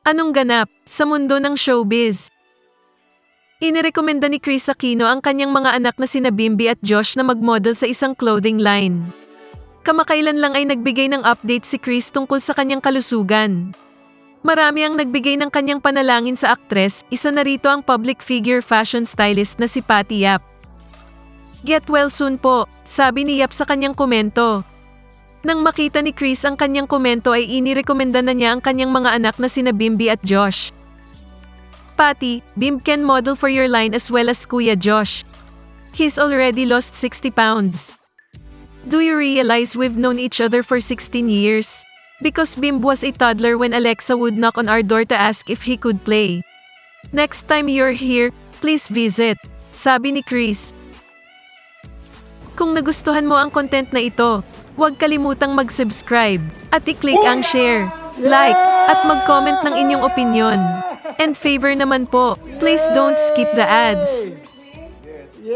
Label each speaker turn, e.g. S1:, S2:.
S1: Anong ganap sa mundo ng showbiz? Inirekomenda ni Kris Aquino ang kanyang mga anak na sina Bimby at Josh na mag-model sa isang clothing line. Kamakailan lang ay nagbigay ng update si Kris tungkol sa kanyang kalusugan. Marami ang nagbigay ng kanyang panalangin sa aktres, isa na rito ang public figure fashion stylist na si Patty Yap. "Get well soon po," sabi ni Yap sa kanyang komento. Nang makita ni Kris ang kanyang komento ay inirekomenda na niya ang kanyang mga anak na sina Bimby at Josh. "Patty, Bimb can model for your line as well as Kuya Josh. He's already lost 60 pounds. Do you realize we've known each other for 16 years? Because Bimb was a toddler when Alexa would knock on our door to ask if he could play. Next time you're here, please visit," sabi ni Kris. Kung nagustuhan mo ang content na ito, huwag kalimutang mag-subscribe at i-click ang share, like, at mag-comment ng inyong opinyon. And favor naman po, please don't skip the ads.